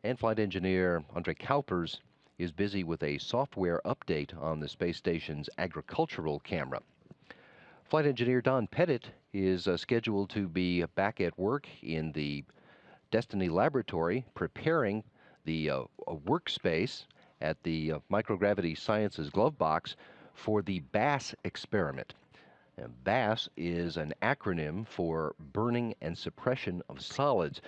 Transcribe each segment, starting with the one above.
And flight engineer Andre Kalpers is busy with a software update on the space station's agricultural camera. Flight engineer Don Pettit is scheduled to be back at work in the Destiny Laboratory preparing the workspace at the Microgravity Sciences glove box for the BASS experiment. And BASS is an acronym for Burning and Suppression of Solids.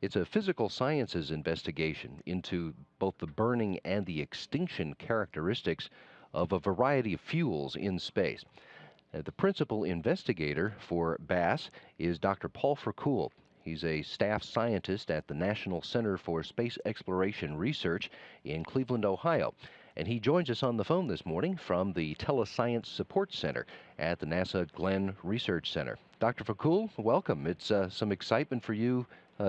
It's a physical sciences investigation into both the burning and the extinction characteristics of a variety of fuels in space. The principal investigator for BASS is Dr. Paul Frickoul. He's a staff scientist at the National Center for Space Exploration Research in Cleveland, Ohio. And he joins us on the phone this morning from the Telescience Support Center at the NASA Glenn Research Center. Dr. Frickoul, welcome. It's some excitement for you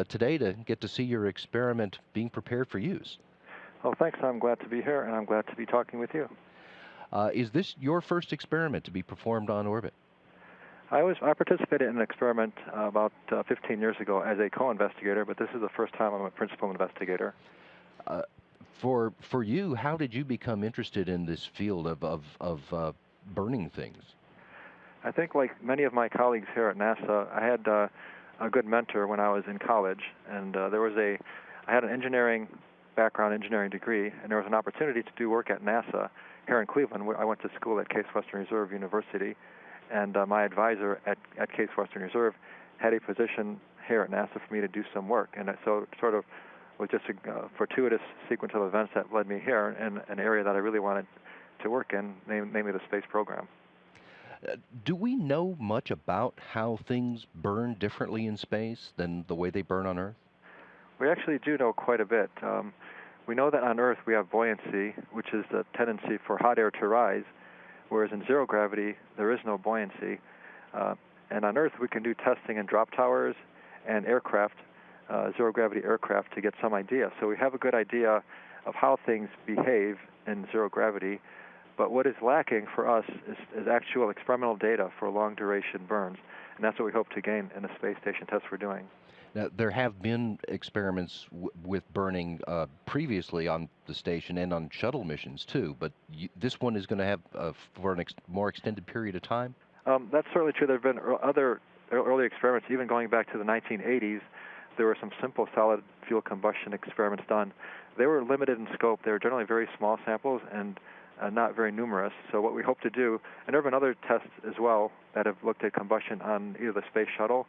today to get to see your experiment being prepared for use. Well, thanks. I'm glad to be here, and I'm glad to be talking with you. Is this your first experiment to be performed on orbit? I participated in an experiment about 15 years ago as a co-investigator, but this is the first time I'm a principal investigator. For you, how did you become interested in this field of burning things? I think, like many of my colleagues here at NASA, I had a good mentor when I was in college, and I had an engineering background, engineering degree, and there was an opportunity to do work at NASA here in Cleveland. I went to school at Case Western Reserve University, and my advisor at Case Western Reserve had a position here at NASA for me to do some work, and so it sort of was just a fortuitous sequence of events that led me here in an area that I really wanted to work in, namely the space program. Do we know much about how things burn differently in space than the way they burn on Earth? We actually do know quite a bit. We know that on Earth we have buoyancy, which is the tendency for hot air to rise, whereas in zero gravity there is no buoyancy. And on Earth we can do testing in drop towers and aircraft, zero gravity aircraft, to get some idea. So we have a good idea of how things behave in zero gravity. But what is lacking for us is actual experimental data for long duration burns. And that's what we hope to gain in the space station tests we're doing. Now, there have been experiments with burning previously on the station and on shuttle missions too, but this one is going to have for a more extended period of time? That's certainly true. There have been other early experiments, even going back to the 1980s. There were some simple solid fuel combustion experiments done. They were limited in scope. They were generally very small samples and not very numerous. So what we hope to do, and there have been other tests as well that have looked at combustion on either the space shuttle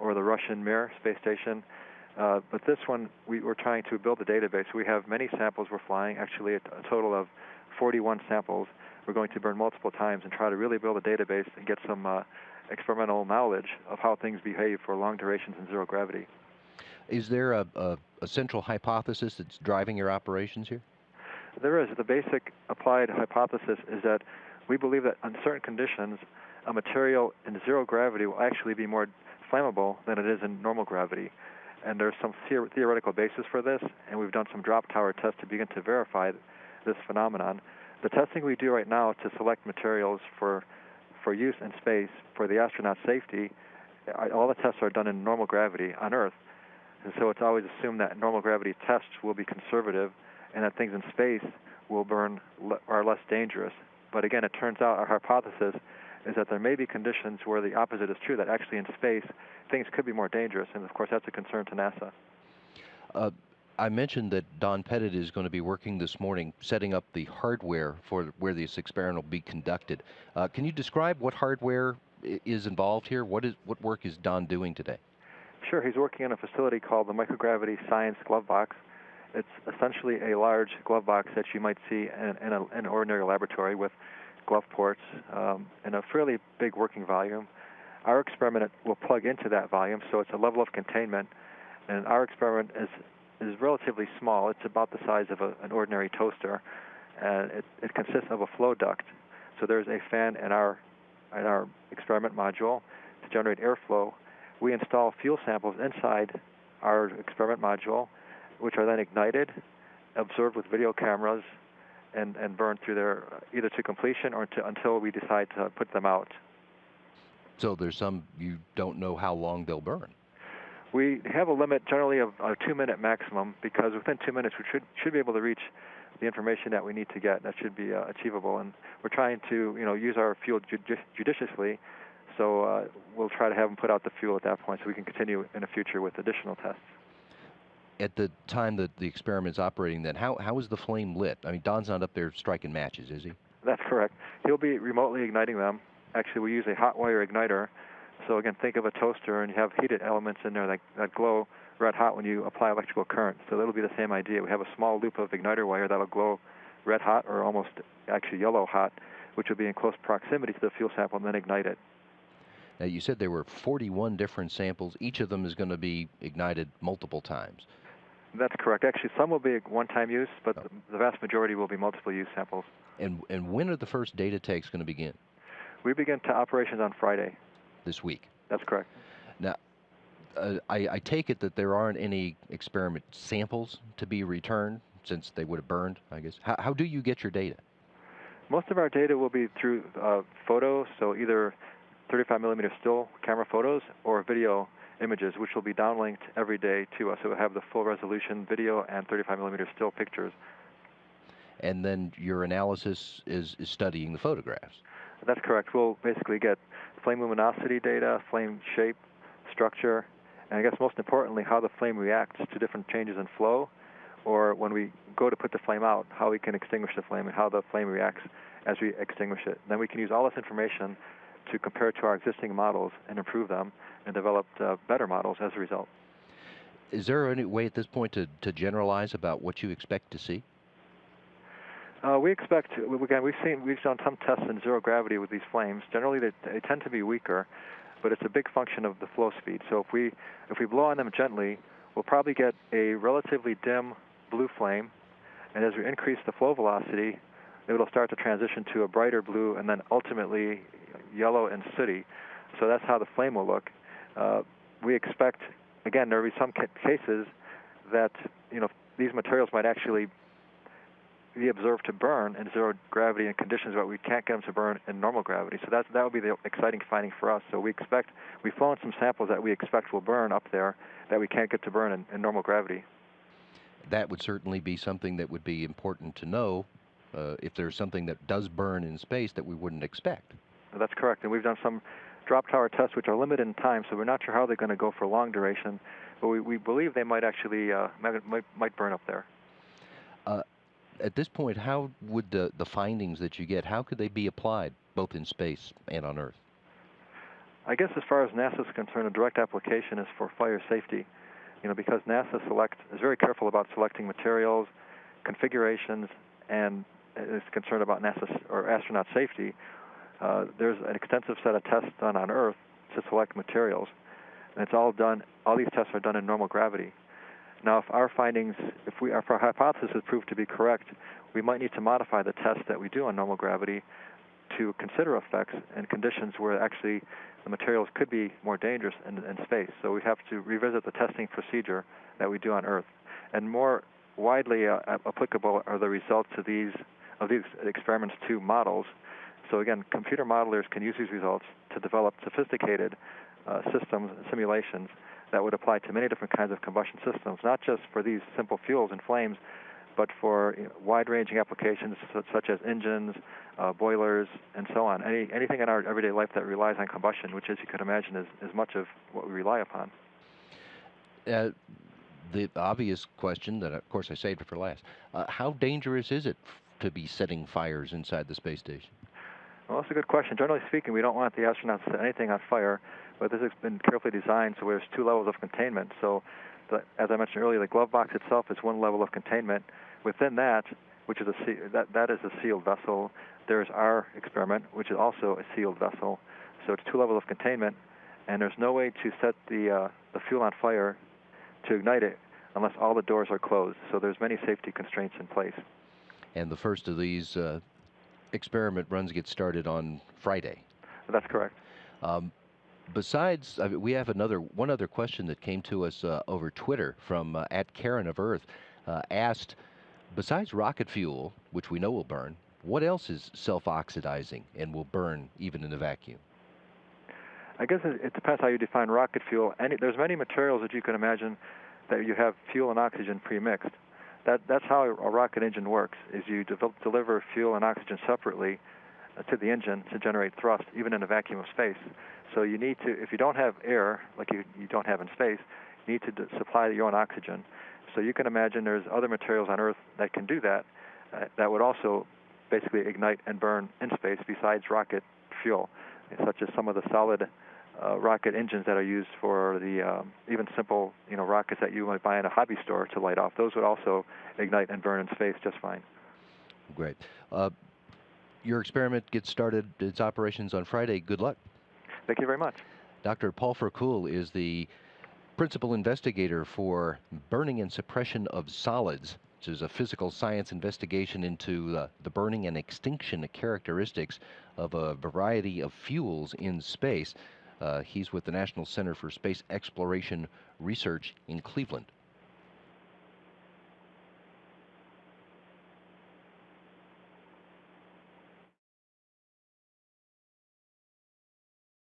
or the Russian Mir space station. But this one, we're trying to build a database. We have many samples we're flying, actually a total of 41 samples. We're going to burn multiple times and try to really build a database and get some experimental knowledge of how things behave for long durations in zero gravity. Is there a central hypothesis that's driving your operations here? There is. The basic applied hypothesis is that we believe that under certain conditions, a material in zero gravity will actually be more flammable than it is in normal gravity. And there's some theoretical basis for this, and we've done some drop tower tests to begin to verify this phenomenon. The testing we do right now to select materials for use in space for the astronaut safety, all the tests are done in normal gravity on Earth. And so it's always assumed that normal gravity tests will be conservative and that things in space will are less dangerous. But again, it turns out our hypothesis is that there may be conditions where the opposite is true, that actually in space things could be more dangerous, and of course that's a concern to NASA. I mentioned that Don Pettit is going to be working this morning setting up the hardware for where this experiment will be conducted. Can you describe what hardware is involved here? What work is Don doing today? Sure, he's working in a facility called the Microgravity Science Glove Box. It's essentially a large glove box that you might see in an ordinary laboratory with glove ports and a fairly big working volume. Our experiment will plug into that volume, so it's a level of containment. And our experiment is relatively small. It's about the size of an ordinary toaster, and it consists of a flow duct. So there's a fan in our experiment module to generate airflow. We install fuel samples inside our experiment module, which are then ignited, observed with video cameras, and burned through there either to completion or until we decide to put them out. So there's some, you don't know how long they'll burn. We have a limit generally of a 2-minute maximum, because within 2 minutes we should be able to reach the information that we need to get. That should be achievable, and we're trying to use our fuel judiciously. So we'll try to have them put out the fuel at that point, so we can continue in the future with additional tests. At the time that the experiment's operating, then how is the flame lit? I mean, Don's not up there striking matches, is he? That's correct. He'll be remotely igniting them. Actually, we use a hot wire igniter. So again, think of a toaster, and you have heated elements in there that glow red hot when you apply electrical current. So that'll be the same idea. We have a small loop of igniter wire that'll glow red hot, or almost actually yellow hot, which will be in close proximity to the fuel sample, and then ignite it. Now, you said there were 41 different samples. Each of them is going to be ignited multiple times. That's correct. Actually, some will be one-time use, but the vast majority will be multiple-use samples. And when are the first data takes going to begin? We begin operations on Friday. This week? That's correct. Now, I take it that there aren't any experiment samples to be returned, since they would have burned, I guess. How do you get your data? Most of our data will be through photos, so either 35mm still camera photos or video images, which will be downlinked every day to us. So we'll have the full resolution video and 35mm still pictures. And then your analysis is studying the photographs. That's correct. We'll basically get flame luminosity data, flame shape, structure, and I guess most importantly, how the flame reacts to different changes in flow, or when we go to put the flame out, how we can extinguish the flame and how the flame reacts as we extinguish it. Then we can use all this information to compare to our existing models and improve them and develop better models as a result. Is there any way at this point to generalize about what you expect to see? We expect, again, we've done some tests in zero gravity with these flames. Generally, they tend to be weaker, but it's a big function of the flow speed. So if we blow on them gently, we'll probably get a relatively dim blue flame, and as we increase the flow velocity, it'll start to transition to a brighter blue, and then ultimately yellow and sooty. So that's how the flame will look. We expect, again, there will be some cases that these materials might actually be observed to burn in zero gravity in conditions where we can't get them to burn in normal gravity. So that would be the exciting finding for us. So we've flown some samples that we expect will burn up there that we can't get to burn in normal gravity. That would certainly be something that would be important to know if there's something that does burn in space that we wouldn't expect. That's correct. And we've done some drop tower tests which are limited in time, so we're not sure how they're going to go for long duration, but we believe they might actually might burn up there. At this point, how would the findings that you get, how could they be applied both in space and on Earth? I guess as far as NASA is concerned, a direct application is for fire safety. Because NASA is very careful about selecting materials, configurations, and is concerned about NASA or astronaut safety. There's an extensive set of tests done on Earth to select materials, and it's all these tests are done in normal gravity. Now, if our hypothesis proved to be correct, we might need to modify the tests that we do on normal gravity to consider effects and conditions where actually the materials could be more dangerous in space. So we have to revisit the testing procedure that we do on Earth. And more widely applicable are the results of these experiments to models. So again, computer modelers can use these results to develop sophisticated systems and simulations that would apply to many different kinds of combustion systems, not just for these simple fuels and flames, but for wide-ranging applications such as engines, boilers, and so on. Anything in our everyday life that relies on combustion, which, as you can imagine, is much of what we rely upon. The obvious question that, of course, I saved it for last, how dangerous is it to be setting fires inside the space station? Well, that's a good question. Generally speaking, we don't want the astronauts to set anything on fire, but this has been carefully designed so there's two levels of containment. So, as I mentioned earlier, the glove box itself is one level of containment. Within that, which is that is a sealed vessel, there's our experiment, which is also a sealed vessel. So it's two levels of containment, and there's no way to set the fuel on fire to ignite it unless all the doors are closed. So there's many safety constraints in place. And the first of these experiment runs get started on Friday. That's correct. Besides, we have one other question that came to us over Twitter from @Karen of Earth, asked, besides rocket fuel, which we know will burn, what else is self-oxidizing and will burn even in a vacuum? I guess it depends how you define rocket fuel. There's many materials that you can imagine that you have fuel and oxygen pre-mixed. That's how a rocket engine works, is you deliver fuel and oxygen separately to the engine to generate thrust, even in a vacuum of space. So you need to, if you don't have air, like you don't have in space, you need to supply your own oxygen. So you can imagine there's other materials on Earth that can do that, that would also basically ignite and burn in space besides rocket fuel, such as some of the solid rocket engines that are used for the even simple rockets that you might buy in a hobby store to light off. Those would also ignite and burn in space just fine. Great. Your experiment gets started, its operations on Friday. Good luck. Thank you very much. Dr. Paul Furkuhl is the principal investigator for burning and suppression of solids, which is a physical science investigation into the burning and extinction characteristics of a variety of fuels in space. He's with the National Center for Space Exploration Research in Cleveland.